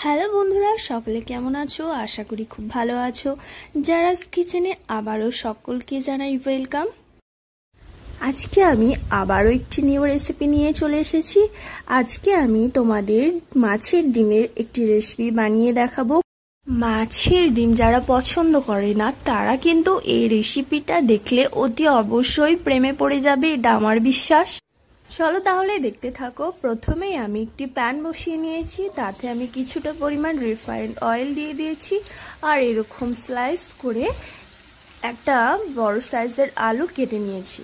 Hello বন্ধুরা, সকলে কেমন আছো? আশা করি খুব ভালো আছো। জারাস কিচেনে আবারও সকলকে জানাই ওয়েলকাম। আজকে আমি আবারও একটি নিউ রেসিপি নিয়ে চলে এসেছি। আজকে আমি তোমাদের মাছের ডিমের একটি রেসিপি বানিয়ে দেখাবো। মাছের ডিম যারা পছন্দ করে না তারা কিন্তু এই রেসিপিটা দেখলে অতি অবশ্যই প্রেমে পড়ে যাবে, এটা আমার বিশ্বাস। চলো তাহলে দেখতে থাকো। প্রথমেই আমি একটি প্যান বসিয়ে নিয়েছি, তাতে আমি কিছুটা পরিমাণ রিফাইন্ড অয়েল দিয়ে দিয়েছি আর এরকম স্লাইস করে একটা বড় সাইজের আলু কেটে নিয়েছি।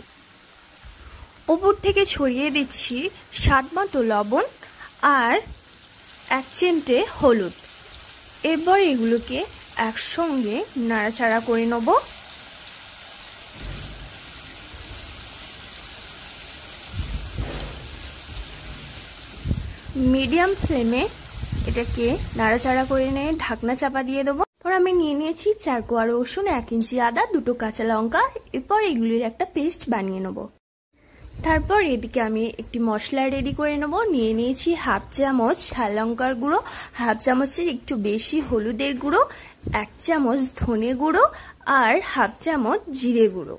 ওপর থেকে ছড়িয়ে দিচ্ছি স্বাদ মতো লবণ আর 1 চিমটে হলুদ। এরপর এগুলোকে একসঙ্গে নাড়াচাড়া করে নেব। মিডিয়াম ফ্লেমে এটাকে নাড়াচাড়া করে নিয়ে ঢাকনা চাপা দিয়ে দেবো। পর আমি নিয়ে নিয়েছি 4 কোয়া রসুন, 1 ইঞ্চি আদা, 2টো কাঁচা লঙ্কা। এরপর এগুলির একটা পেস্ট বানিয়ে নেব। তারপর এদিকে আমি একটি মশলা রেডি করে নেব। নিয়ে নিয়েছি 1/2 চামচ ঝাল লঙ্কার গুঁড়ো, 1/2 চামচের একটু বেশি হলুদের গুঁড়ো, 1 চামচ ধনে গুঁড়ো আর 1/2 চামচ জিরে গুঁড়ো।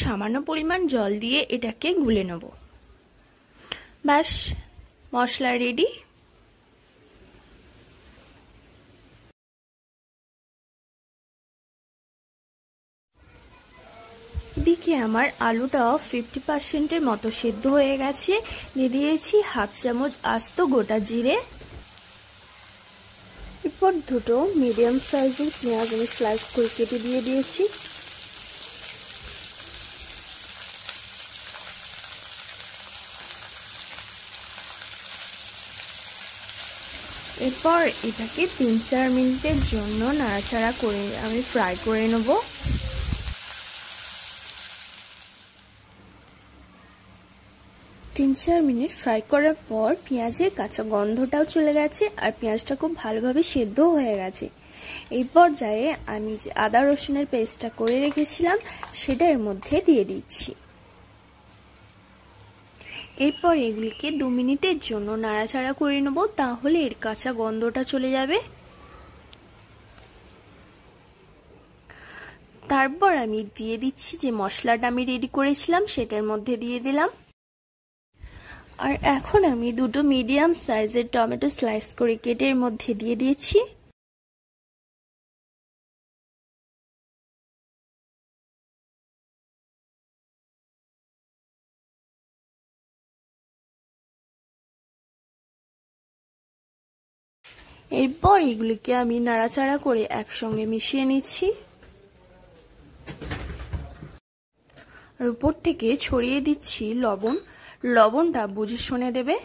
সামান্য পরিমাণ জল দিয়ে এটাকে গুলে নেব। ব্যাস, মশলা রেডি। এদিকে আমার আলুটা 50%-এর মতো সেদ্ধ হয়ে গেছে। দিয়ে দিয়েছি 1/2 চামচ আস্ত গোটা জিরে। এরপর 2টো মিডিয়াম সাইজের পেঁয়াজ আমি স্লাইস করে কেটে দিয়ে দিয়েছি। এরপর এটাকে 3-4 মিনিটের জন্য নাড়াচাড়া করে আমি ফ্রাই করে নেব। তিন চার মিনিট ফ্রাই করার পর পেঁয়াজের কাঁচা গন্ধটাও চলে গেছে আর পেঁয়াজটা খুব ভালোভাবে সেদ্ধ হয়ে গেছে। এই পর্যায়ে আমি যে আদা রসুনের পেস্টটা করে রেখেছিলাম সেটা এর মধ্যে দিয়ে দিচ্ছি। এরপর এগুলিকে 2 মিনিটের জন্য নাড়াচাড়া করে নেব, তাহলে এর কাঁচা গন্ধটা চলে যাবে। তারপর আমি দিয়ে দিচ্ছি যে মশলাটা আমি রেডি করেছিলাম সেটার মধ্যে দিয়ে দিলাম। আর এখন আমি 2টো মিডিয়াম সাইজের টমেটো স্লাইস করে কেটে এর মধ্যে দিয়ে দিয়েছি। এরপর এগুলিকে আমি নাড়াচাড়া করে একসঙ্গে মিশিয়ে নিচ্ছি। আর উপর থেকে ছড়িয়ে দিচ্ছি লবণ। লবণটা বুঝে শুনে দেবে।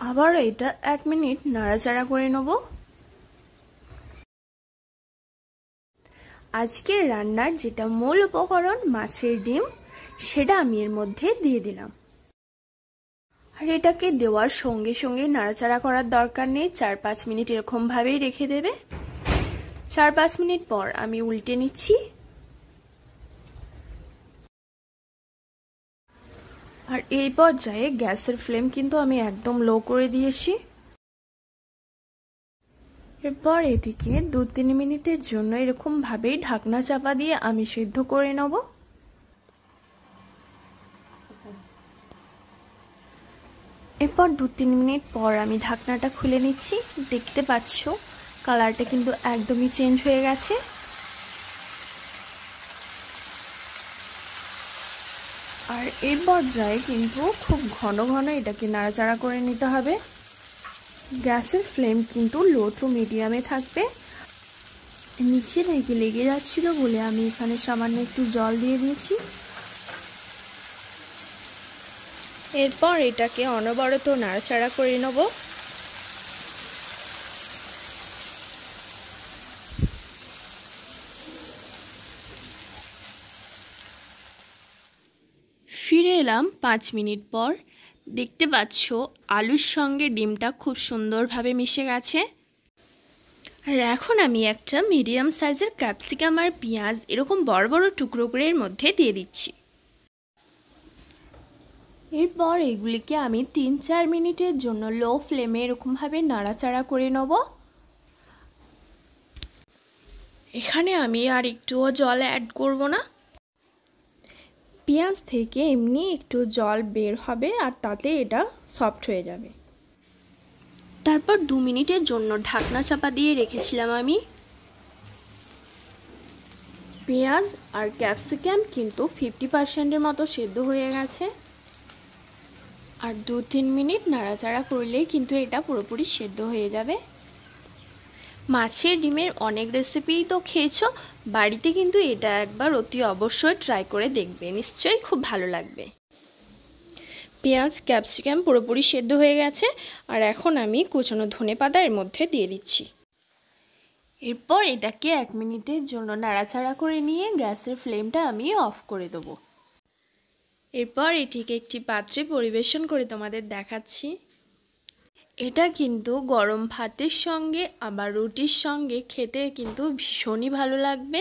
আবার এটা 1 মিনিট নাড়াচাড়া করে নেব। আজকের রান্নার যেটা মূল উপকরণ মাছের ডিম, সেটা আমি এর মধ্যে দিয়ে দিলাম। আর এটাকে দেওয়ার সঙ্গে সঙ্গে নাড়াচাড়া করার দরকার নেই, 4-5 মিনিট এরকম ভাবেই রেখে দেবে। 4-5 মিনিট পর আমি উল্টে নিচ্ছি। আর এই পর্যায়ে গ্যাসের ফ্লেম কিন্তু আমি একদম লো করে দিয়েছি। এরপর এটিকে 2-3 মিনিটের জন্য এরকম ভাবেই ঢাকনা চাপা দিয়ে আমি সিদ্ধ করে নেব। এরপর 2-3 মিনিট পর আমি ঢাকনাটা খুলে নিচ্ছি। দেখতে পাচ্ছ কালারটা কিন্তু একদমই চেঞ্জ হয়ে গেছে। আর এই পর্যায়ে কিন্তু খুব ঘন ঘন এটাকে নাড়াচাড়া করে নিতে হবে। গ্যাসের ফ্লেম কিন্তু লো টু মিডিয়ামে থাকবে। নিচে লেগে যাচ্ছিল বলে আমি এখানে সামান্য একটু জল দিয়ে দিয়েছি। এরপর এটাকে অনবরত নাড়াচাড়া করে নেব। ফিরে এলাম 5 মিনিট পর। দেখতে পাচ্ছ আলুর সঙ্গে ডিমটা খুব সুন্দরভাবে মিশে গেছে। আর এখন আমি একটা মিডিয়াম সাইজের ক্যাপসিকাম আর পেঁয়াজ এরকম বড় বড় টুকরো করে এর মধ্যে দিয়ে দিচ্ছি। এরপর এগুলিকে আমি 3-4 মিনিটের জন্য লো ফ্লেমে এরকমভাবে নাড়াচাড়া করে নেব। এখানে আমি আর একটুও জল অ্যাড করব না। পেঁয়াজ থেকে এমনি একটু জল বের হবে আর তাতে এটা সফট হয়ে যাবে। তারপর 2 মিনিটের জন্য ঢাকনা চাপা দিয়ে রেখেছিলাম আমি। পেঁয়াজ আর ক্যাপসিকাম কিন্তু 50%-এর মতো সেদ্ধ হয়ে গেছে। আর 2-3 মিনিট নাড়াচাড়া করলেই কিন্তু এটা পুরোপুরি সেদ্ধ হয়ে যাবে। মাছের ডিমের অনেক রেসিপিই তো খেয়েছো, বাড়িতে কিন্তু এটা একবার অতি অবশ্যই ট্রাই করে দেখবে, নিশ্চয়ই খুব ভালো লাগবে। পেঁয়াজ ক্যাপসিকাম পুরোপুরি সেদ্ধ হয়ে গেছে আর এখন আমি কুচানো ধনেপাতা এর মধ্যে দিয়ে দিচ্ছি। এরপর এটাকে 1 মিনিটের জন্য নাড়াচাড়া করে নিয়ে গ্যাসের ফ্লেমটা আমি অফ করে দেবো। এরপর এটিকে একটি পাত্রে পরিবেশন করে তোমাদের দেখাচ্ছি। এটা কিন্তু গরম ভাতের সঙ্গে আবার রুটির সঙ্গে খেতে কিন্তু ভীষণই ভালো লাগবে।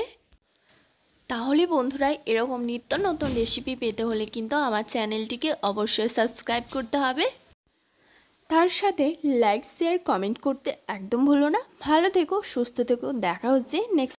তাহলে বন্ধুরা, এরকম নিত্য নতুন রেসিপি পেতে হলে কিন্তু আমার চ্যানেলটিকে অবশ্যই সাবস্ক্রাইব করতে হবে। তার সাথে লাইক শেয়ার কমেন্ট করতে একদম ভুলো না। ভালো থেকো, সুস্থ থেকো, দেখা হচ্ছে নেক্সট